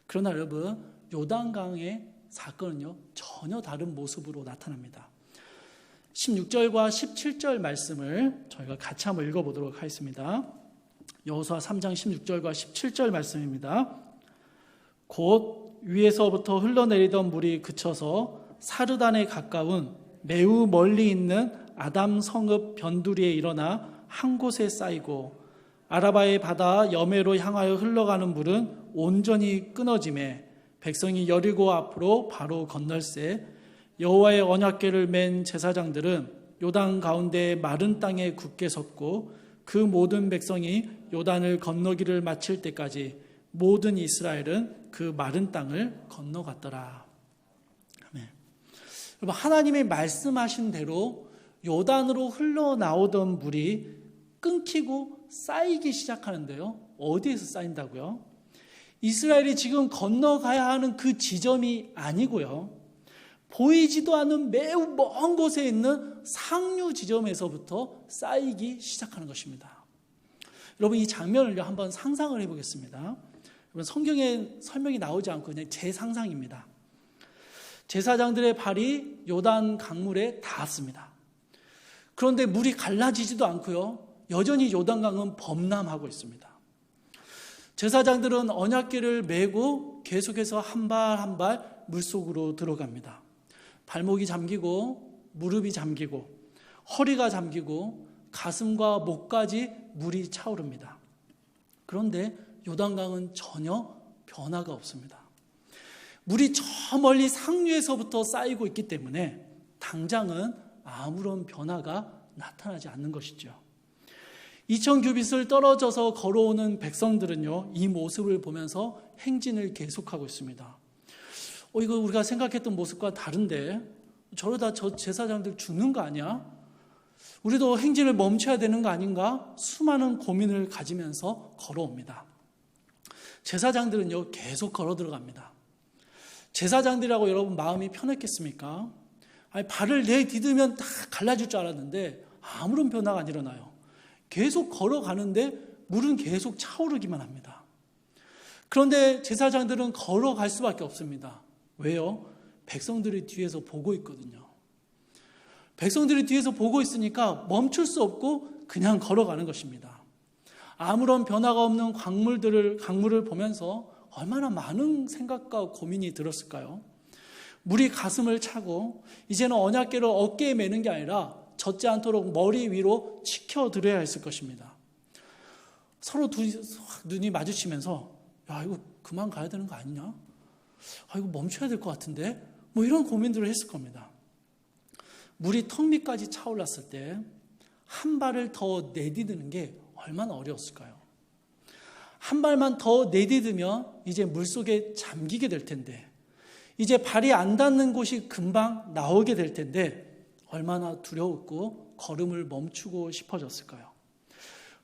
[SPEAKER 1] 그러나 여러분, 요단강의 사건은요, 전혀 다른 모습으로 나타납니다. 16절과 17절 말씀을 저희가 같이 한번 읽어보도록 하겠습니다. 여호수아 3장 16절과 17절 말씀입니다. 곧 위에서부터 흘러내리던 물이 그쳐서 사르단에 가까운 매우 멀리 있는 아담 성읍 변두리에 일어나 한 곳에 쌓이고, 아라바의 바다 여매로 향하여 흘러가는 물은 온전히 끊어지매 백성이 여리고 앞으로 바로 건널새 여호와의 언약궤를 맨 제사장들은 요단 가운데 마른 땅에 굳게 섰고, 그 모든 백성이 요단을 건너기를 마칠 때까지 모든 이스라엘은 그 마른 땅을 건너갔더라. 아멘. 여러분, 하나님의 말씀하신 대로 요단으로 흘러나오던 물이 끊기고 쌓이기 시작하는데요. 어디에서 쌓인다고요? 이스라엘이 지금 건너가야 하는 그 지점이 아니고요, 보이지도 않는 매우 먼 곳에 있는 상류 지점에서부터 쌓이기 시작하는 것입니다. 여러분, 이 장면을 한번 상상을 해보겠습니다. 여러분, 성경에 설명이 나오지 않고 그냥 제 상상입니다. 제사장들의 발이 요단 강물에 닿았습니다. 그런데 물이 갈라지지도 않고요, 여전히 요단강은 범람하고 있습니다. 제사장들은 언약궤를 메고 계속해서 한 발 한 발 물속으로 들어갑니다. 발목이 잠기고 무릎이 잠기고 허리가 잠기고 가슴과 목까지 물이 차오릅니다. 그런데 요단강은 전혀 변화가 없습니다. 물이 저 멀리 상류에서부터 쌓이고 있기 때문에 당장은 아무런 변화가 나타나지 않는 것이죠. 2000규빗을 떨어져서 걸어오는 백성들은요, 이 모습을 보면서 행진을 계속하고 있습니다. 이거 우리가 생각했던 모습과 다른데, 저러다 저 제사장들 죽는 거 아니야? 우리도 행진을 멈춰야 되는 거 아닌가? 수많은 고민을 가지면서 걸어옵니다. 제사장들은요, 계속 걸어 들어갑니다. 제사장들이라고 여러분 마음이 편했겠습니까? 발을 내디디면 다 갈라질 줄 알았는데 아무런 변화가 안 일어나요. 계속 걸어가는데 물은 계속 차오르기만 합니다. 그런데 제사장들은 걸어갈 수밖에 없습니다. 왜요? 백성들이 뒤에서 보고 있거든요. 백성들이 뒤에서 보고 있으니까 멈출 수 없고 그냥 걸어가는 것입니다. 아무런 변화가 없는 강물을 보면서 얼마나 많은 생각과 고민이 들었을까요? 물이 가슴을 차고 이제는 언약궤를 어깨에 매는 게 아니라 젖지 않도록 머리 위로 치켜드려야 했을 것입니다. 서로 눈이 마주치면서, 야, 이거 그만 가야 되는 거 아니냐? 이거 멈춰야 될 것 같은데? 이런 고민들을 했을 겁니다. 물이 턱 밑까지 차올랐을 때 한 발을 더 내디디는 게 얼마나 어려웠을까요? 한 발만 더 내디디면 이제 물속에 잠기게 될 텐데, 이제 발이 안 닿는 곳이 금방 나오게 될 텐데 얼마나 두려웠고 걸음을 멈추고 싶어졌을까요?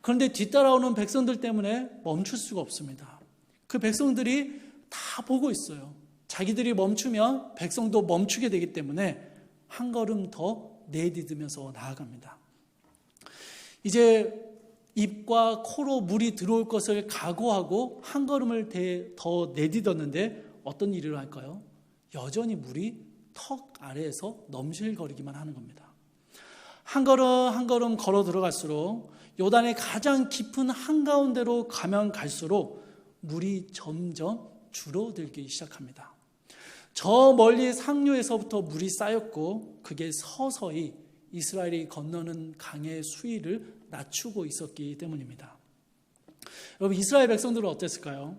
[SPEAKER 1] 그런데 뒤따라오는 백성들 때문에 멈출 수가 없습니다. 그 백성들이 다 보고 있어요. 자기들이 멈추면 백성도 멈추게 되기 때문에 한 걸음 더 내디디면서 나아갑니다. 이제 입과 코로 물이 들어올 것을 각오하고 한 걸음을 더 내디뎠는데 어떤 일을 할까요? 여전히 물이 턱 아래에서 넘실거리기만 하는 겁니다. 한 걸음 한 걸음 걸어 들어갈수록 요단의 가장 깊은 한가운데로 가면 갈수록 물이 점점 줄어들기 시작합니다. 저 멀리 상류에서부터 물이 쌓였고 그게 서서히 이스라엘이 건너는 강의 수위를 낮추고 있었기 때문입니다. 여러분, 이스라엘 백성들은 어땠을까요?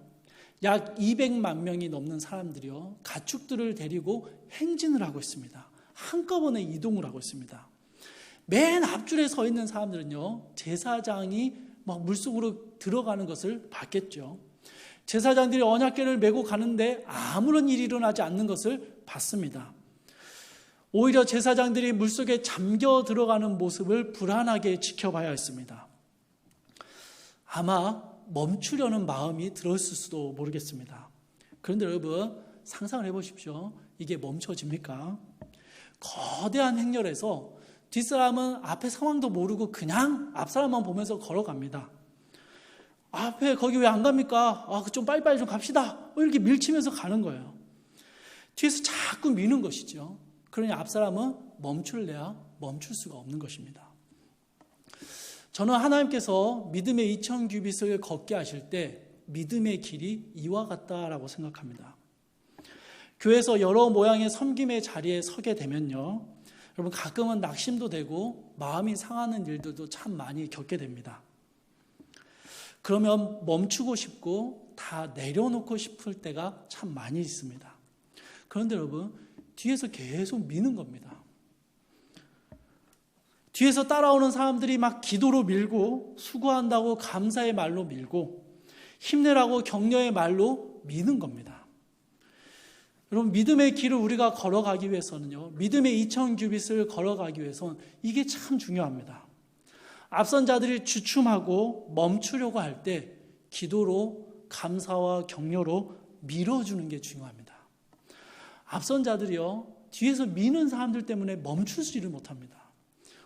[SPEAKER 1] 약 200만 명이 넘는 사람들이요, 가축들을 데리고 행진을 하고 있습니다. 한꺼번에 이동을 하고 있습니다. 맨 앞줄에 서 있는 사람들은요, 제사장이 막 물속으로 들어가는 것을 봤겠죠. 제사장들이 언약궤를 메고 가는데 아무런 일이 일어나지 않는 것을 봤습니다. 오히려 제사장들이 물속에 잠겨 들어가는 모습을 불안하게 지켜봐야 했습니다. 아마 멈추려는 마음이 들었을 수도 모르겠습니다. 그런데 여러분 상상을 해보십시오. 이게 멈춰집니까? 거대한 행렬에서 뒷사람은 앞에 상황도 모르고 그냥 앞사람만 보면서 걸어갑니다. 앞에 거기 왜 안 갑니까? 좀 빨리빨리 좀 갑시다. 이렇게 밀치면서 가는 거예요. 뒤에서 자꾸 미는 것이죠. 그러니 앞사람은 멈출래야 멈출 수가 없는 것입니다. 저는 하나님께서 믿음의 2000규빗을 걷게 하실 때 믿음의 길이 이와 같다라고 생각합니다. 교회에서 여러 모양의 섬김의 자리에 서게 되면요, 여러분 가끔은 낙심도 되고 마음이 상하는 일들도 참 많이 겪게 됩니다. 그러면 멈추고 싶고 다 내려놓고 싶을 때가 참 많이 있습니다. 그런데 여러분 뒤에서 계속 미는 겁니다. 뒤에서 따라오는 사람들이 막 기도로 밀고 수고한다고 감사의 말로 밀고 힘내라고 격려의 말로 미는 겁니다. 여러분 믿음의 길을 우리가 걸어가기 위해서는요, 믿음의 2000규빗을 걸어가기 위해서는 이게 참 중요합니다. 앞선 자들이 주춤하고 멈추려고 할 때 기도로 감사와 격려로 밀어주는 게 중요합니다. 앞선 자들이요, 뒤에서 미는 사람들 때문에 멈추지를 못합니다.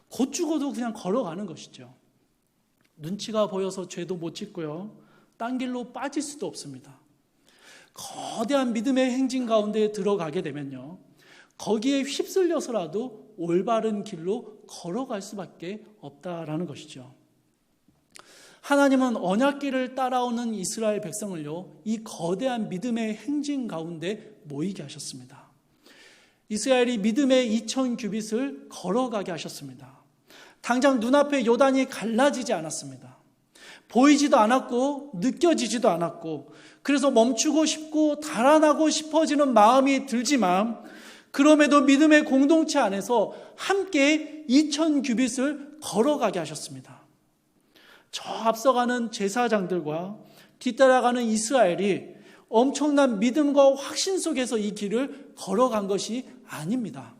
[SPEAKER 1] 곧 죽어도 그냥 걸어가는 것이죠. 눈치가 보여서 죄도 못 짓고요, 딴 길로 빠질 수도 없습니다. 거대한 믿음의 행진 가운데 들어가게 되면요, 거기에 휩쓸려서라도 올바른 길로 걸어갈 수밖에 없다라는 것이죠. 하나님은 언약길을 따라오는 이스라엘 백성을요, 이 거대한 믿음의 행진 가운데 모이게 하셨습니다. 이스라엘이 믿음의 2000규빗을 걸어가게 하셨습니다. 당장 눈앞에 요단이 갈라지지 않았습니다. 보이지도 않았고 느껴지지도 않았고, 그래서 멈추고 싶고 달아나고 싶어지는 마음이 들지만 그럼에도 믿음의 공동체 안에서 함께 2000규빗을 걸어가게 하셨습니다. 저 앞서가는 제사장들과 뒤따라가는 이스라엘이 엄청난 믿음과 확신 속에서 이 길을 걸어간 것이 아닙니다.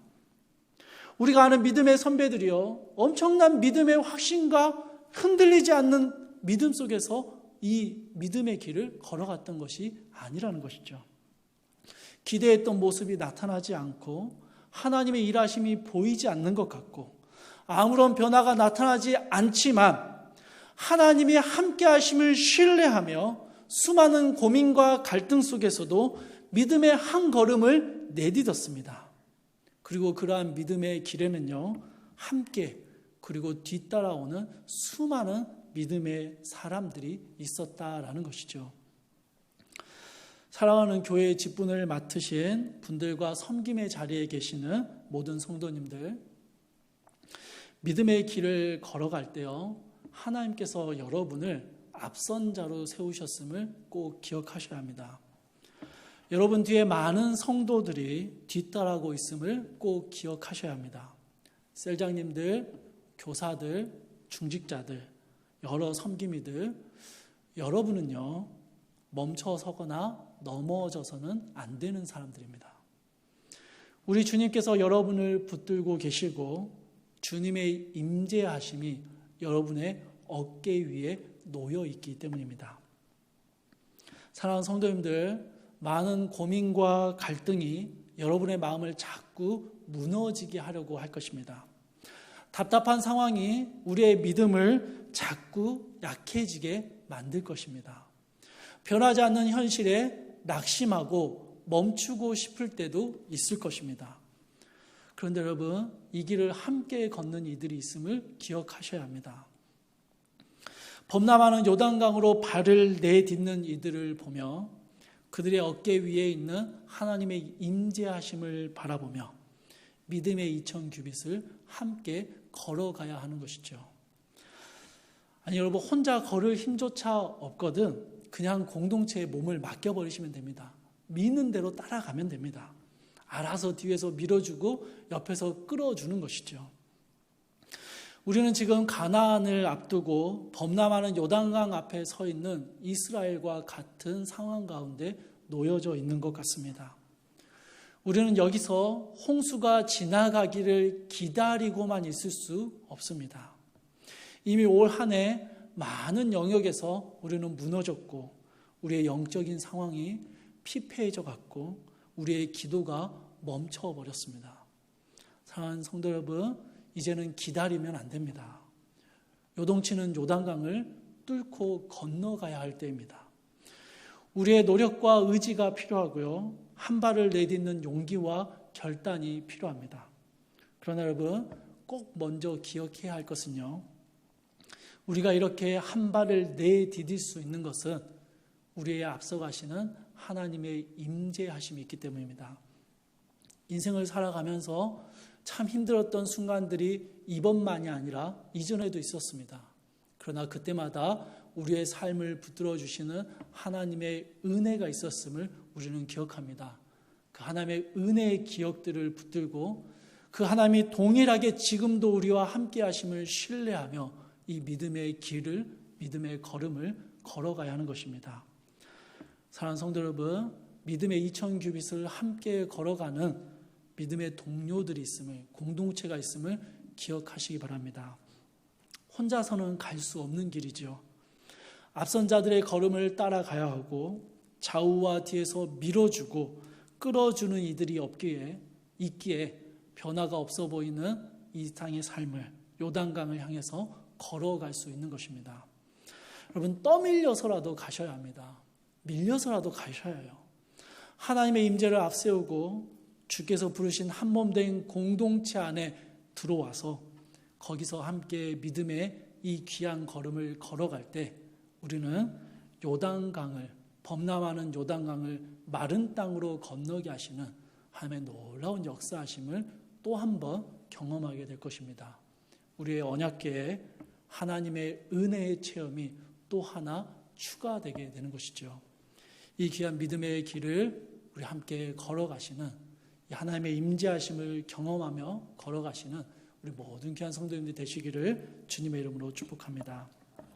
[SPEAKER 1] 우리가 아는 믿음의 선배들이요, 엄청난 믿음의 확신과 흔들리지 않는 믿음 속에서 이 믿음의 길을 걸어갔던 것이 아니라는 것이죠. 기대했던 모습이 나타나지 않고 하나님의 일하심이 보이지 않는 것 같고 아무런 변화가 나타나지 않지만 하나님이 함께 하심을 신뢰하며 수많은 고민과 갈등 속에서도 믿음의 한 걸음을 내딛었습니다. 그리고 그러한 믿음의 길에는요, 함께 그리고 뒤따라오는 수많은 믿음의 사람들이 있었다라는 것이죠. 사랑하는 교회의 직분을 맡으신 분들과 섬김의 자리에 계시는 모든 성도님들, 믿음의 길을 걸어갈 때요, 하나님께서 여러분을 앞선 자로 세우셨음을 꼭 기억하셔야 합니다. 여러분 뒤에 많은 성도들이 뒤따라오고 있음을 꼭 기억하셔야 합니다. 셀장님들, 교사들, 중직자들, 여러 섬김이들, 여러분은요, 멈춰서거나 넘어져서는 안 되는 사람들입니다. 우리 주님께서 여러분을 붙들고 계시고 주님의 임재하심이 여러분의 어깨 위에 놓여 있기 때문입니다. 사랑하는 성도님들, 많은 고민과 갈등이 여러분의 마음을 자꾸 무너지게 하려고 할 것입니다. 답답한 상황이 우리의 믿음을 자꾸 약해지게 만들 것입니다. 변하지 않는 현실에 낙심하고 멈추고 싶을 때도 있을 것입니다. 그런데 여러분, 이 길을 함께 걷는 이들이 있음을 기억하셔야 합니다. 범람하는 요단강으로 발을 내딛는 이들을 보며 그들의 어깨 위에 있는 하나님의 임재하심을 바라보며 믿음의 2000규빗을 함께 걸어가야 하는 것이죠. 아니 여러분, 혼자 걸을 힘조차 없거든 그냥 공동체에 몸을 맡겨버리시면 됩니다. 미는 대로 따라가면 됩니다. 알아서 뒤에서 밀어주고 옆에서 끌어주는 것이죠. 우리는 지금 가나안을 앞두고 범람하는 요단강 앞에 서 있는 이스라엘과 같은 상황 가운데 놓여져 있는 것 같습니다. 우리는 여기서 홍수가 지나가기를 기다리고만 있을 수 없습니다. 이미 올 한 해 많은 영역에서 우리는 무너졌고 우리의 영적인 상황이 피폐해져 갔고 우리의 기도가 멈춰버렸습니다. 사랑하는 성도 여러분, 이제는 기다리면 안 됩니다. 요동치는 요단강을 뚫고 건너가야 할 때입니다. 우리의 노력과 의지가 필요하고요. 한 발을 내딛는 용기와 결단이 필요합니다. 그러나 여러분, 꼭 먼저 기억해야 할 것은요. 우리가 이렇게 한 발을 내디딜 수 있는 것은 우리의 앞서가시는 하나님의 임재하심이 있기 때문입니다. 인생을 살아가면서 참 힘들었던 순간들이 이번만이 아니라 이전에도 있었습니다. 그러나 그때마다 우리의 삶을 붙들어 주시는 하나님의 은혜가 있었음을 우리는 기억합니다. 그 하나님의 은혜의 기억들을 붙들고 그 하나님이 동일하게 지금도 우리와 함께 하심을 신뢰하며 이 믿음의 길을, 믿음의 걸음을 걸어가야 하는 것입니다. 사랑하는 성도 여러분, 믿음의 2000규빗을 함께 걸어가는 믿음의 동료들이 있음을, 공동체가 있음을 기억하시기 바랍니다. 혼자서는 갈 수 없는 길이죠. 앞선 자들의 걸음을 따라가야 하고 좌우와 뒤에서 밀어주고 끌어주는 이들이 있기에 변화가 없어 보이는 이 땅의 삶을 요단강을 향해서 걸어갈 수 있는 것입니다. 여러분, 떠밀려서라도 가셔야 합니다. 밀려서라도 가셔야 해요. 하나님의 임재를 앞세우고 주께서 부르신 한몸된 공동체 안에 들어와서 거기서 함께 믿음의 이 귀한 걸음을 걸어갈 때 우리는 요단강을, 범람하는 요단강을 마른 땅으로 건너게 하시는 하나님의 놀라운 역사하심을 또 한 번 경험하게 될 것입니다. 우리의 언약궤에 하나님의 은혜의 체험이 또 하나 추가되게 되는 것이죠. 이 귀한 믿음의 길을 우리 함께 걸어가시는 하나님의 임재하심을 경험하며 걸어가시는 우리 모든 귀한 성도님들 되시기를 주님의 이름으로 축복합니다.